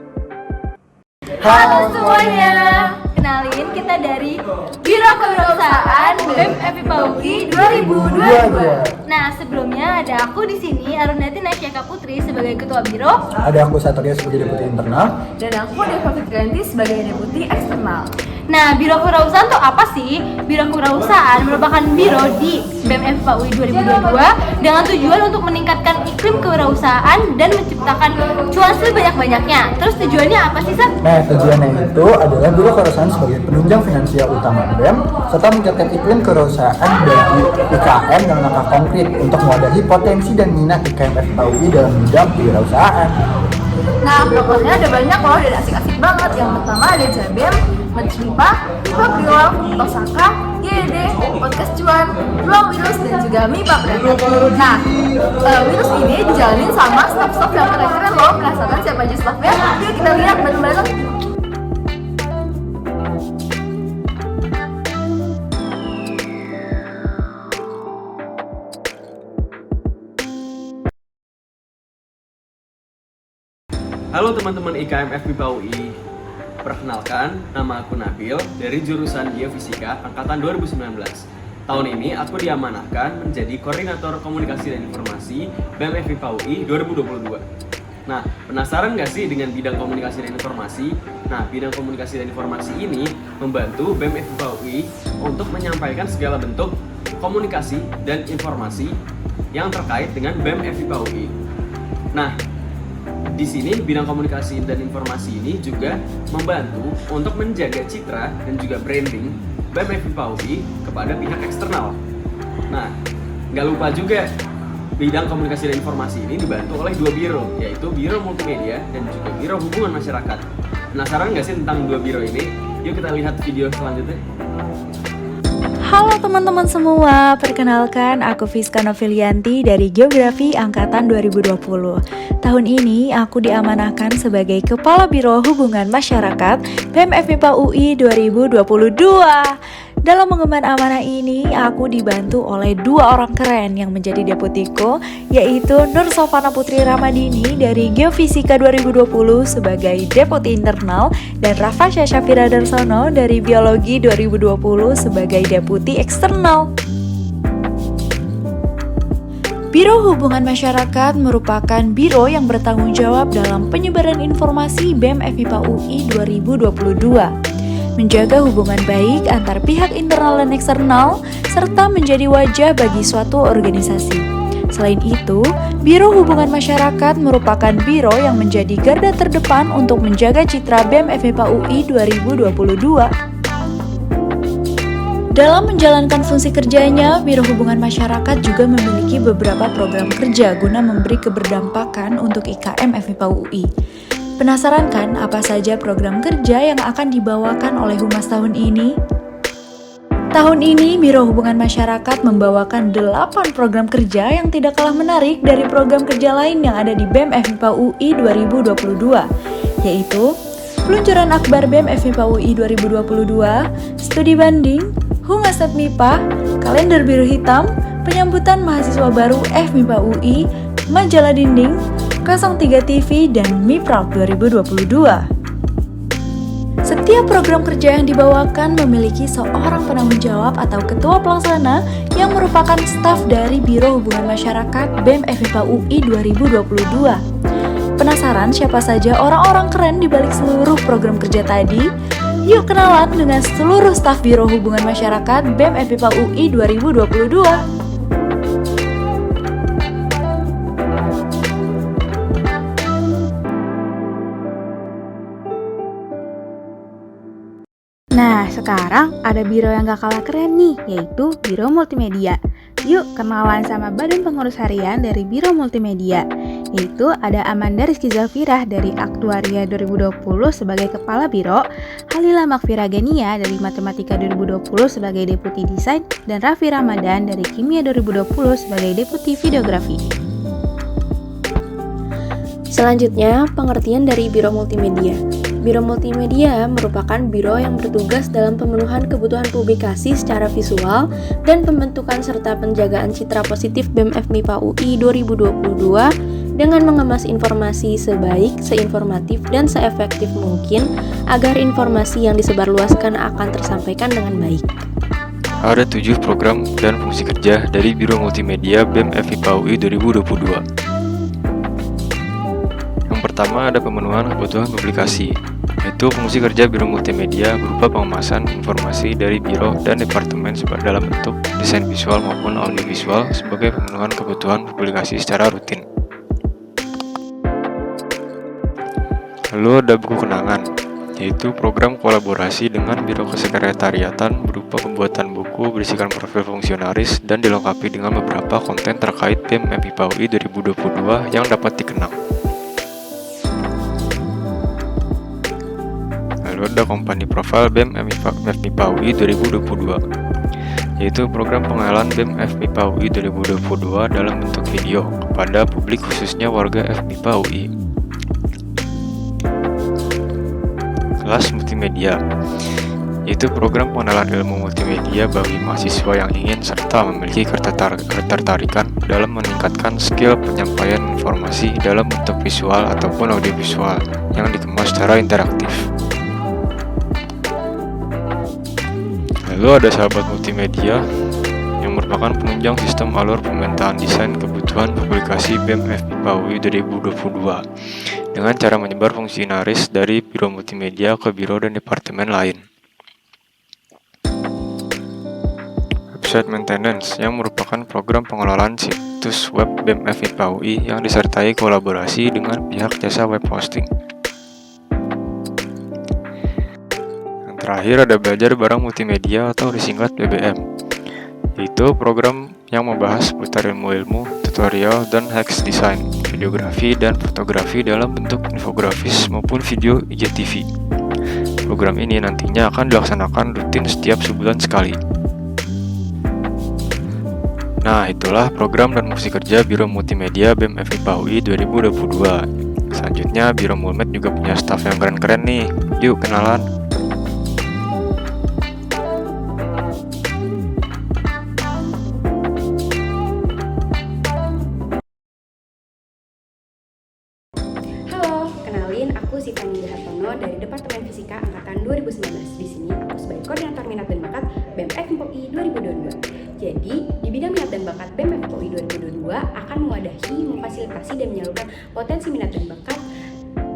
Halo semuanya, kenalin kita dari Biro Kewirausahaan BEM FIPA UI 2022. Nah, sebelumnya ada aku di sini Arunati Nasyaka Putri sebagai ketua biro. Ada aku Satria sebagai deputi internal. Dan aku Deva Fitrianti sebagai deputi eksternal. Nah, Biro Kewirausahaan itu apa sih? Biro Kewirausahaan merupakan biro di BEM FIPA UI 2022 dengan tujuan untuk meningkatkan iklim kewirausahaan dan menciptakan cuan sebanyak-banyaknya. Terus tujuannya apa sih, Sat? Nah, tujuannya itu adalah Biro Kewirausahaan sebagai penunjang finansial utama BEM serta meningkatkan iklim kewirausahaan bagi IKM dengan langkah konkret untuk mewadahi potensi dan minat IKM FIPA UI dalam bidang kewirausahaan. Nah, programnya ada banyak loh dan asik-asik banget. Yang pertama ada JBM, MIPA, MIPA Priwal, Osaka, YED, Podcast Cuan, Peluang Wirus, dan juga MIPA Pramuka. Nah, Wirus ini dijalanin sama staff-staff yang keren-keren loh. Penasaran siapa aja staffnya? Yuk kita lihat bareng-bareng. Halo teman-teman IKM FIPA UI. Perkenalkan, nama aku Nabil dari jurusan Geofisika angkatan 2019. Tahun ini aku diamanahkan menjadi Koordinator Komunikasi dan Informasi BEM FIPA UI 2022. Nah, penasaran nggak sih dengan bidang komunikasi dan informasi? Nah, bidang komunikasi dan informasi ini membantu BEM FIPA UI untuk menyampaikan segala bentuk komunikasi dan informasi yang terkait dengan BEM FIPA UI. Nah, di sini bidang komunikasi dan informasi ini juga membantu untuk menjaga citra dan juga branding BEM FIPA UI kepada pihak eksternal. Nah, nggak lupa juga bidang komunikasi dan informasi ini dibantu oleh dua biro, yaitu Biro Multimedia dan juga Biro Hubungan Masyarakat. Penasaran nggak sih tentang dua biro ini? Yuk kita lihat video selanjutnya. Halo teman-teman semua, perkenalkan aku Fiska Novilianti dari Geografi Angkatan 2020. Tahun ini aku diamanahkan sebagai Kepala Biro Hubungan Masyarakat BEM FIPA UI 2022. Dalam mengemban amanah ini, aku dibantu oleh dua orang keren yang menjadi deputiku, yaitu Nur Sofana Putri Ramadini dari Geofisika 2020 sebagai Deputi Internal dan Rafa Syafira Darsono dari Biologi 2020 sebagai Deputi Eksternal. Biro Hubungan Masyarakat merupakan biro yang bertanggung jawab dalam penyebaran informasi BEM FIPA UI 2022. Menjaga hubungan baik antar pihak internal dan eksternal, serta menjadi wajah bagi suatu organisasi. Selain itu, Biro Hubungan Masyarakat merupakan biro yang menjadi garda terdepan untuk menjaga citra BEM FIPA UI 2022. Dalam menjalankan fungsi kerjanya, Biro Hubungan Masyarakat juga memiliki beberapa program kerja guna memberi keberdampakan untuk IKM FIPA UI. Penasaran kan apa saja program kerja yang akan dibawakan oleh Humas tahun ini? Tahun ini, Biro Hubungan Masyarakat membawakan 8 program kerja yang tidak kalah menarik dari program kerja lain yang ada di BEM FIPA UI 2022, yaitu Peluncuran Akbar BEM FIPA UI 2022, Studi Banding, Humas MIPA, Kalender Biru Hitam, Penyambutan Mahasiswa Baru FMIPA UI, Majalah Dinding, 03 TV, dan MIPRAP 2022. Setiap program kerja yang dibawakan memiliki seorang penanggung jawab atau ketua pelaksana yang merupakan staf dari Biro Hubungan Masyarakat BEM FIPA UI 2022. Penasaran siapa saja orang-orang keren di balik seluruh program kerja tadi? Yuk kenalan dengan seluruh staf Biro Hubungan Masyarakat BEM FIPA UI 2022. Nah, sekarang ada biro yang gak kalah keren nih, yaitu Biro Multimedia. Yuk kenalan sama Badan Pengurus Harian dari Biro Multimedia, yaitu ada Amanda Rizky Zafirah dari Aktuaria 2020 sebagai Kepala Biro, Halila Makfira Gania dari Matematika 2020 sebagai Deputi Desain, dan Raffi Ramadan dari Kimia 2020 sebagai Deputi Videografi. Selanjutnya, pengertian dari Biro Multimedia. Biro Multimedia merupakan biro yang bertugas dalam pemenuhan kebutuhan publikasi secara visual dan pembentukan serta penjagaan citra positif BEM FMIPA UI 2022 dengan mengemas informasi sebaik, seinformatif, dan seefektif mungkin agar informasi yang disebarluaskan akan tersampaikan dengan baik. Ada 7 program dan fungsi kerja dari Biro Multimedia BEM FIPA UI 2022. Yang pertama ada pemenuhan kebutuhan publikasi, yaitu fungsi kerja Biro Multimedia berupa pengemasan informasi dari Biro dan Departemen dalam bentuk desain visual maupun audiovisual sebagai pemenuhan kebutuhan publikasi secara rutin. Lalu ada buku kenangan, yaitu program kolaborasi dengan Biro Kesekretariatan berupa pembuatan buku berisikan profil fungsionaris dan dilengkapi dengan beberapa konten terkait BEM FIPA UI 2022 yang dapat dikenang. Lalu ada Company Profile BEM FIPA UI 2022, yaitu program pengenalan BEM FIPA UI 2022 dalam bentuk video kepada publik khususnya warga FIPA UI. Kelas multimedia, yaitu program pengenalan ilmu multimedia bagi mahasiswa yang ingin serta memiliki ketertarikan dalam meningkatkan skill penyampaian informasi dalam bentuk visual ataupun audiovisual yang dikemas secara interaktif. Lalu ada sahabat multimedia yang merupakan penunjang sistem alur pemetaan desain kebutuhan publikasi BEM FIPA UI 2022 dengan cara menyebar fungsionaris dari Biro Multimedia ke biro dan departemen lain. Website maintenance yang merupakan program pengelolaan situs web BEM FIPA UI yang disertai kolaborasi dengan pihak jasa web hosting. Terakhir ada belajar barang multimedia atau disingkat BBM, yaitu program yang membahas seputar ilmu-ilmu, tutorial, dan hacks desain, videografi, dan fotografi dalam bentuk infografis maupun video IGTV. Program ini nantinya akan dilaksanakan rutin setiap sebulan sekali. Nah, itulah program dan fungsi kerja Biro Multimedia BEM FIPA UI 2022. Selanjutnya, Biro Mulmed juga punya staff yang keren-keren nih. Yuk kenalan. dari Departemen Fisika Angkatan 2019. Di sini aku sebagai Koordinator Minat dan Bakat BEM FIPA UI 2022. Jadi, di bidang minat dan bakat BEM FIPA UI 2022 akan mewadahi, memfasilitasi dan menyalurkan potensi minat dan bakat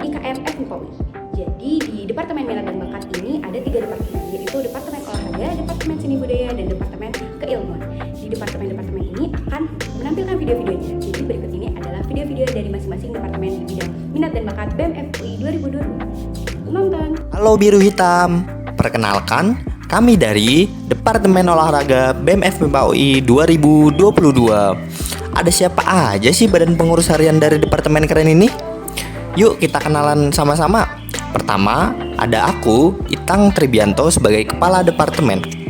IKM FIPA UI. Jadi, di Departemen Minat dan Bakat ini ada 3 departemen, yaitu Departemen Olahraga, Departemen Seni Budaya, dan Departemen Keilmuan. Di departemen-departemen ini akan menampilkan video-videonya. Jadi berikut ini adalah video-video dari masing-masing departemen di bidang minat dan bakat BEM FIPA UI 2022. Nonton. Halo Biru Hitam, perkenalkan kami dari Departemen Olahraga BEM FIPA UI 2022. Ada siapa aja sih badan pengurus harian dari departemen keren ini? Yuk kita kenalan sama-sama. Pertama, ada aku, Itang Tribianto sebagai Kepala Departemen.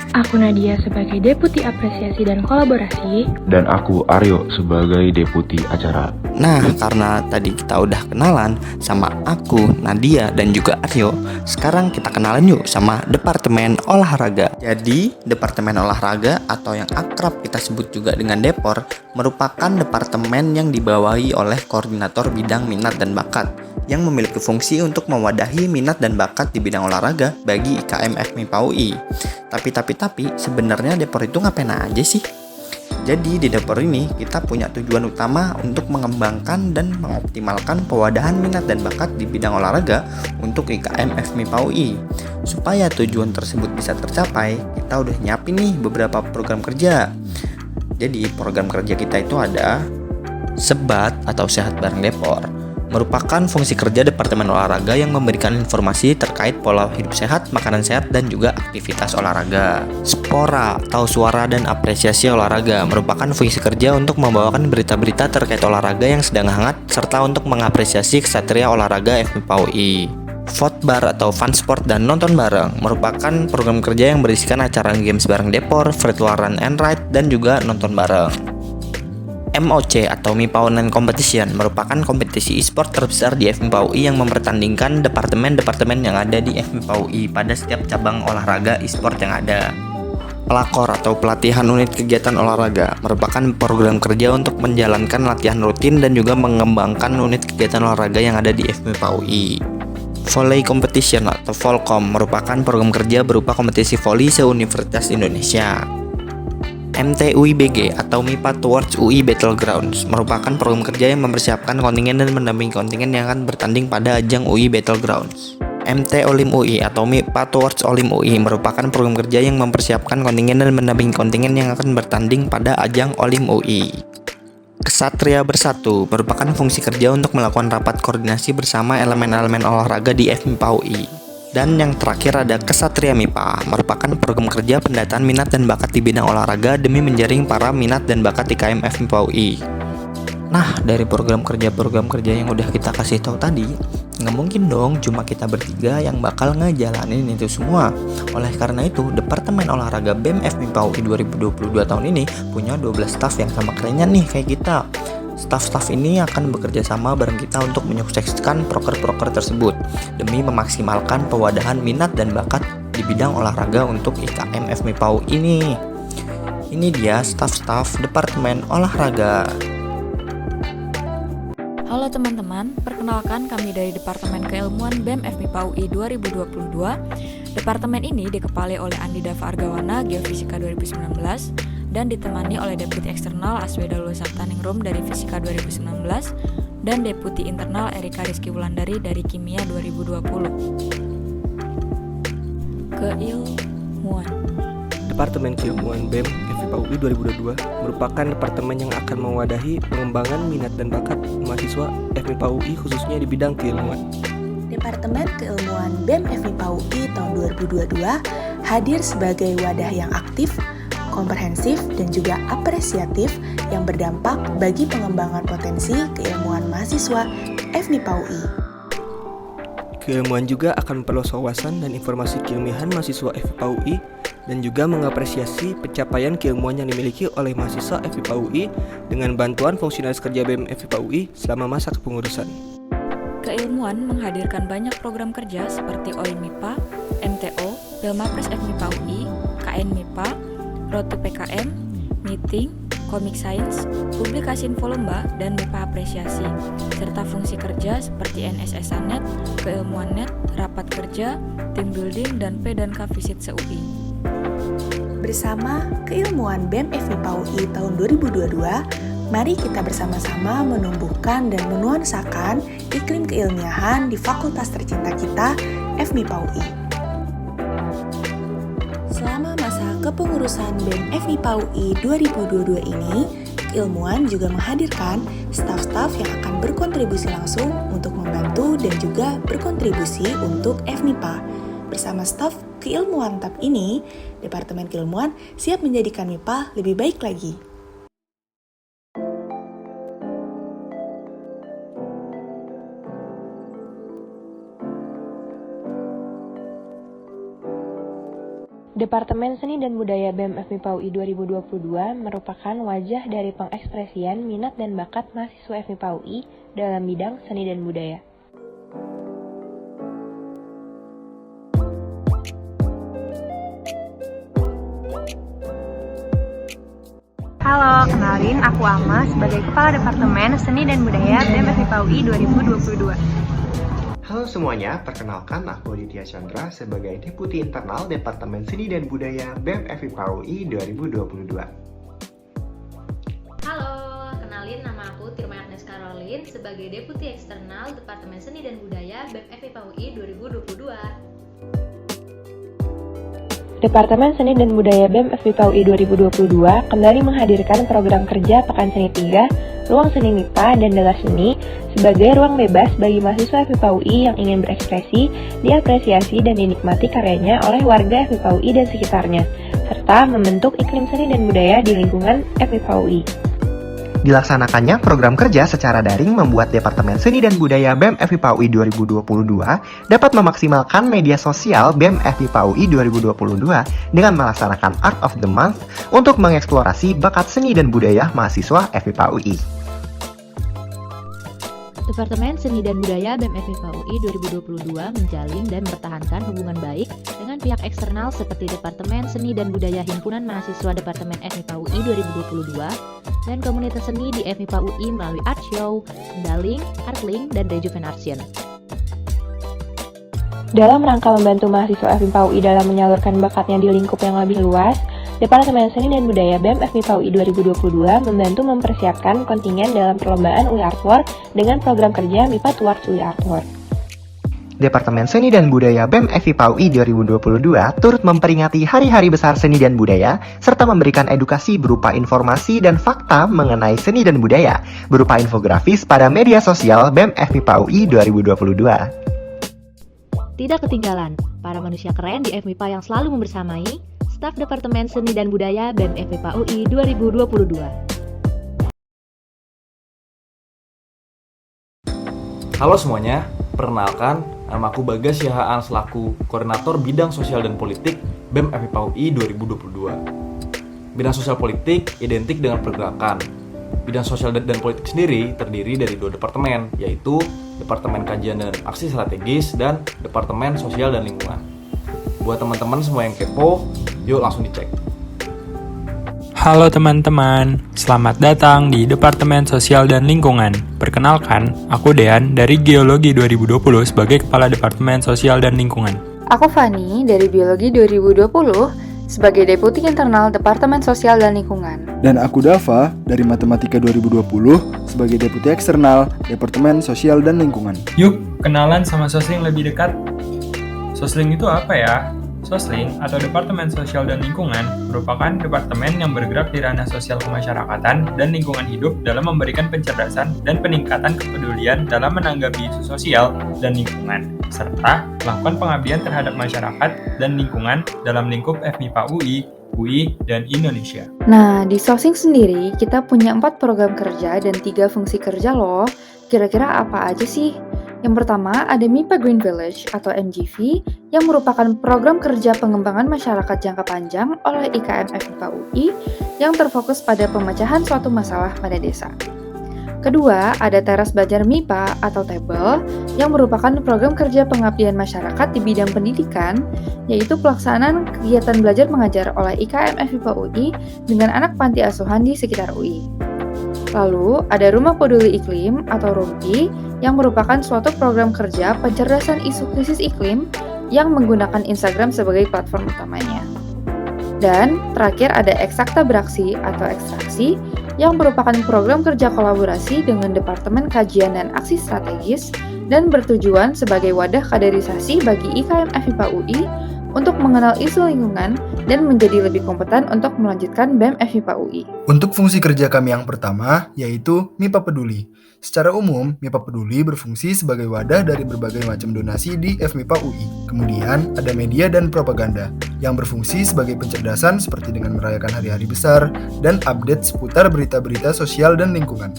Aku Nadia sebagai Deputi Apresiasi dan Kolaborasi. Dan aku Aryo sebagai Deputi Acara. Nah, karena tadi kita udah kenalan sama aku, Nadia, dan juga Aryo, sekarang kita kenalan yuk sama Departemen Olahraga. Jadi, Departemen Olahraga atau yang akrab kita sebut juga dengan Depor merupakan departemen yang dibawahi oleh Koordinator Bidang Minat dan Bakat yang memiliki fungsi untuk mewadahi minat dan bakat di bidang olahraga bagi IKM FMIPA UI. Tapi sebenarnya Depor itu ngapain aja sih? Jadi di Depor ini kita punya tujuan utama untuk mengembangkan dan mengoptimalkan pewadahan minat dan bakat di bidang olahraga untuk IKM FMIPA UI. Supaya tujuan tersebut bisa tercapai, kita udah nyiapin nih beberapa program kerja. Jadi program kerja kita itu ada Sebat atau Sehat Bareng Depor, merupakan fungsi kerja Departemen Olahraga yang memberikan informasi terkait pola hidup sehat, makanan sehat, dan juga aktivitas olahraga. Spora atau Suara dan Apresiasi Olahraga merupakan fungsi kerja untuk membawakan berita-berita terkait olahraga yang sedang hangat serta untuk mengapresiasi kesatria olahraga FMIPA UI. Fotbar atau Fun Sport dan Nonton Bareng merupakan program kerja yang berisikan acara games bareng Depor, virtual run and ride, dan juga nonton bareng. MOC atau MIPA Online Competition merupakan kompetisi e-sport terbesar di FMIPA UI yang mempertandingkan departemen-departemen yang ada di FMIPA UI pada setiap cabang olahraga e-sport yang ada. Pelakor atau pelatihan unit kegiatan olahraga merupakan program kerja untuk menjalankan latihan rutin dan juga mengembangkan unit kegiatan olahraga yang ada di FMIPA UI. Volley Competition atau Volcom merupakan program kerja berupa kompetisi voli se-Universitas Indonesia. MTUIBG atau MIPA Towards UI Battlegrounds merupakan program kerja yang mempersiapkan kontingen dan mendampingi kontingen yang akan bertanding pada ajang UI Battlegrounds. MT Olim UI atau MIPA Towards Olim UI merupakan program kerja yang mempersiapkan kontingen dan mendampingi kontingen yang akan bertanding pada ajang Olim UI. Kesatria Bersatu merupakan fungsi kerja untuk melakukan rapat koordinasi bersama elemen-elemen olahraga di FMIPA UI. Dan yang terakhir ada Kesatria MIPA, merupakan program kerja pendataan minat dan bakat di bidang olahraga demi menjaring para minat dan bakat IKM FMIPA UI. Nah, dari program kerja yang udah kita kasih tahu tadi, nggak mungkin dong cuma kita bertiga yang bakal ngejalanin itu semua. Oleh karena itu, Departemen Olahraga BEM FMIPA UI 2022 tahun ini punya 12 staf yang sama kerennya nih kayak kita. Staf-staf ini akan bekerja sama bareng kita untuk menyukseskan proker-proker tersebut demi memaksimalkan pewadahan minat dan bakat di bidang olahraga untuk IKM FMIPA UI ini. Ini dia staf-staf Departemen Olahraga. Halo teman-teman, perkenalkan kami dari Departemen Keilmuan BEM FMIPA UI 2022. Departemen ini dikepalai oleh Andi Dava Argawana, Geofisika 2019, dan ditemani oleh Deputi Eksternal Asweda Lusaptaningrum dari Fisika 2019, dan Deputi Internal Erika Rizky Wulandari dari Kimia 2020. Keilmuan. Departemen Keilmuan BEM FMIPA UI 2022 merupakan departemen yang akan mewadahi pengembangan minat dan bakat mahasiswa FMIPA UI khususnya di bidang keilmuan. Departemen Keilmuan BEM FMIPA UI tahun 2022 hadir sebagai wadah yang aktif, komprehensif, dan juga apresiatif yang berdampak bagi pengembangan potensi keilmuan mahasiswa FMIPA UI. Keilmuan juga akan memperluas wawasan dan informasi keilmiahan mahasiswa FMIPA UI dan juga mengapresiasi pencapaian keilmuan yang dimiliki oleh mahasiswa FMIPA UI dengan bantuan fungsionaris kerja BEM FMIPA UI selama masa kepengurusan. Keilmuan menghadirkan banyak program kerja seperti OIM MIPA, MTO, Belmapres FMIPA UI, KN MIPA, Road to PKM, Meeting, Komik Science, publikasi infolomba, dan MIPA apresiasi, serta fungsi kerja seperti NSS-Net, Keilmuan-Net, rapat kerja, team building, dan P&K visit se-UI. Bersama Keilmuan BEM FMIPA UI tahun 2022, mari kita bersama-sama menumbuhkan dan menuansakan iklim keilmiahan di fakultas tercinta kita, FMIPA UI. Selama masa kepengurusan BEM FMIPA UI 2022 ini, Keilmuan juga menghadirkan staf-staf yang akan berkontribusi langsung untuk membantu dan juga berkontribusi untuk FMIPA. Bersama staf Keilmuan TAP ini, Departemen Keilmuan siap menjadikan MIPA lebih baik lagi. Departemen Seni dan Budaya BEM FMIPA UI 2022 merupakan wajah dari pengekspresian minat dan bakat mahasiswa FMIPA UI dalam bidang seni dan budaya. Halo, kenalin aku Alma sebagai Kepala Departemen Seni dan Budaya BEM FMIPA UI 2022. Halo semuanya, perkenalkan aku Aditya Chandra sebagai Deputi Internal Departemen Seni dan Budaya BEM FMIPA UI 2022. Halo, kenalin nama aku Tirmaya Agnes Karolin sebagai Deputi Eksternal Departemen Seni dan Budaya BEM FMIPA UI 2022. Departemen Seni dan Budaya BEM FMIPA UI 2022 kembali menghadirkan program kerja Pekan Seni 3, Ruang Seni MIPA dan Dala Seni sebagai ruang bebas bagi mahasiswa FMIPA UI yang ingin berekspresi, diapresiasi dan dinikmati karyanya oleh warga FMIPA UI dan sekitarnya, serta membentuk iklim seni dan budaya di lingkungan FMIPA UI. Dilaksanakannya program kerja secara daring membuat Departemen Seni dan Budaya BEM FMIPA UI 2022 dapat memaksimalkan media sosial BEM FMIPA UI 2022 dengan melaksanakan Art of the Month untuk mengeksplorasi bakat seni dan budaya mahasiswa FMIPA UI. Departemen Seni dan Budaya BEM FMIPA UI 2022 menjalin dan mempertahankan hubungan baik dengan pihak eksternal seperti Departemen Seni dan Budaya Himpunan Mahasiswa Departemen FMIPA UI 2022 dan komunitas seni di FMIPA UI melalui Art Show, Sendaling, Artlink, dan Rejuvenation. Dalam rangka membantu mahasiswa FMIPA UI dalam menyalurkan bakatnya di lingkup yang lebih luas, Departemen Seni dan Budaya BEM FMIPA UI 2022 membantu mempersiapkan kontingen dalam perlombaan UI Artwork dengan program kerja MIPA Towards UI Artwork. Departemen Seni dan Budaya BEM FMIPA UI 2022 turut memperingati hari-hari besar seni dan budaya serta memberikan edukasi berupa informasi dan fakta mengenai seni dan budaya berupa infografis pada media sosial BEM FMIPA UI 2022. Tidak ketinggalan, para manusia keren di FMIPA yang selalu membersamai staf Departemen Seni dan Budaya BEM FMIPA UI 2022. Halo semuanya, perkenalkan, nama aku Bagas Yahaan selaku Koordinator Bidang Sosial dan Politik BEM FMIPA UI 2022. Bidang Sosial Politik identik dengan pergerakan. Bidang Sosial dan Politik sendiri terdiri dari 2 departemen, yaitu Departemen Kajian dan Aksi Strategis dan Departemen Sosial dan Lingkungan. Buat teman-teman semua yang kepo, yuk langsung dicek. Halo teman-teman, selamat datang di Departemen Sosial dan Lingkungan. Perkenalkan, aku Dean dari Geologi 2020 sebagai Kepala Departemen Sosial dan Lingkungan. Aku Fani dari Biologi 2020 sebagai Deputi Internal Departemen Sosial dan Lingkungan. Dan aku Dava dari Matematika 2020 sebagai Deputi Eksternal Departemen Sosial dan Lingkungan. Yuk, kenalan sama Sosling lebih dekat. Sosling itu apa ya? Sosling atau Departemen Sosial dan Lingkungan merupakan departemen yang bergerak di ranah sosial kemasyarakatan dan lingkungan hidup dalam memberikan pencerdasan dan peningkatan kepedulian dalam menanggapi isu sosial dan lingkungan, serta melakukan pengabdian terhadap masyarakat dan lingkungan dalam lingkup FMIPA UI, dan Indonesia. Nah, di Sosling sendiri kita punya 4 program kerja dan 3 fungsi kerja loh. Kira-kira apa aja sih? Yang pertama ada MIPA Green Village atau MGV yang merupakan program kerja pengembangan masyarakat jangka panjang oleh IKM FMIPA UI yang terfokus pada pemecahan suatu masalah pada desa. Kedua, ada Teras Belajar MIPA atau TEBEL yang merupakan program kerja pengabdian masyarakat di bidang pendidikan, yaitu pelaksanaan kegiatan belajar mengajar oleh IKM FMIPA UI dengan anak panti asuhan di sekitar UI. Lalu, ada Rumah Peduli Iklim atau RUMPI yang merupakan suatu program kerja pencerdasan isu krisis iklim yang menggunakan Instagram sebagai platform utamanya. Dan terakhir ada Eksakta Beraksi atau Ekstraksi yang merupakan program kerja kolaborasi dengan Departemen Kajian dan Aksi Strategis dan bertujuan sebagai wadah kaderisasi bagi IKM FMIPA UI untuk mengenal isu lingkungan dan menjadi lebih kompeten untuk melanjutkan BEM FMIPA UI. Untuk fungsi kerja kami yang pertama, yaitu MIPA Peduli. Secara umum, MIPA Peduli berfungsi sebagai wadah dari berbagai macam donasi di FMIPA UI. Kemudian, ada media dan propaganda, yang berfungsi sebagai pencerdasan seperti dengan merayakan hari-hari besar dan update seputar berita-berita sosial dan lingkungan.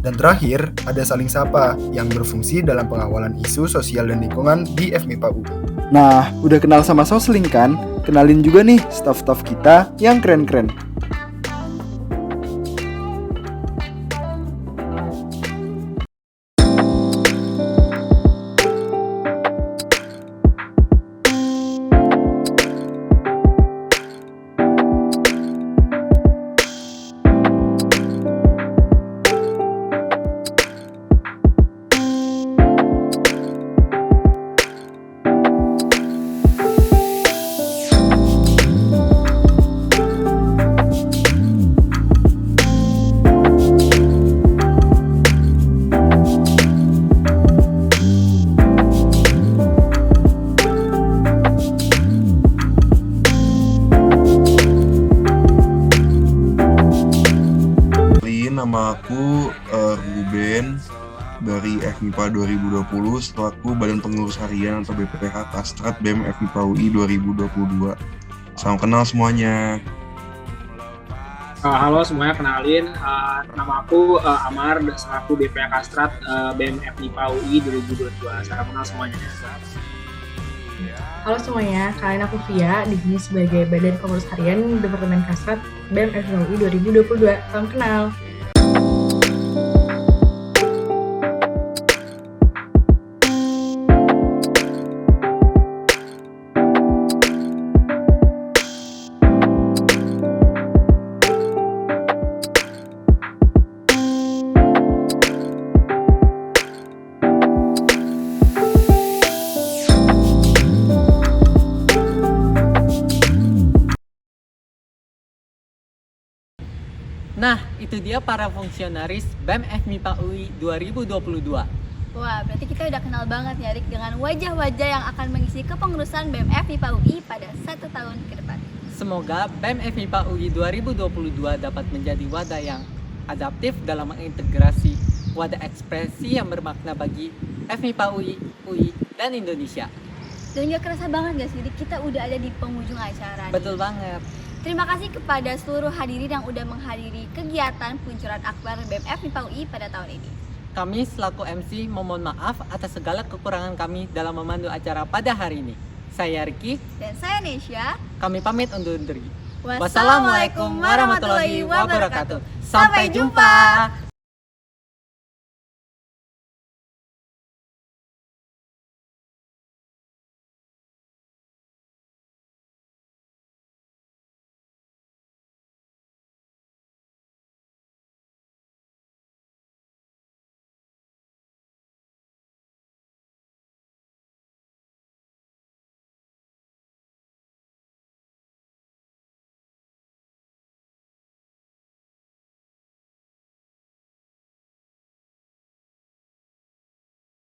Dan terakhir, ada Saling Sapa yang berfungsi dalam pengawalan isu sosial dan lingkungan di FMIPA UI. Nah, udah kenal sama Sosling kan? Kenalin juga nih staff-staff kita yang keren-keren. Nama aku Ruben dari FMIPA 2020 selaku Badan Pengurus Harian atau BPH Kastrat BEM FMIPA UI 2022. Salam kenal semuanya. Halo semuanya, kenalin nama aku Amar selaku BPH Kastrat BEM FMIPA UI 2022. Salam kenal semuanya. Halo semuanya, kalian aku Via di sini sebagai Badan Pengurus Harian Departemen Kastrat BEM FMIPA UI 2022. Salam kenal. Nah, itu dia para fungsionaris BEM FMIPA UI 2022. Wah, berarti kita udah kenal banget ya, Rik, dengan wajah-wajah yang akan mengisi kepengurusan BEM FMIPA UI pada 1 tahun ke depan. Semoga BEM FMIPA UI 2022 dapat menjadi wadah yang adaptif dalam mengintegrasi wadah ekspresi yang bermakna bagi FMIPA UI, dan Indonesia. Dan gak kerasa banget gak sih, Rik, kita udah ada di penghujung acara. Betul banget. Terima kasih kepada seluruh hadirin yang udah menghadiri kegiatan peluncuran akbar BEM FMIPA UI pada tahun ini. Kami selaku MC memohon maaf atas segala kekurangan kami dalam memandu acara pada hari ini. Saya Ricky. Dan saya Nesya. Kami pamit undur diri. Wassalamualaikum warahmatullahi wabarakatuh. Sampai jumpa.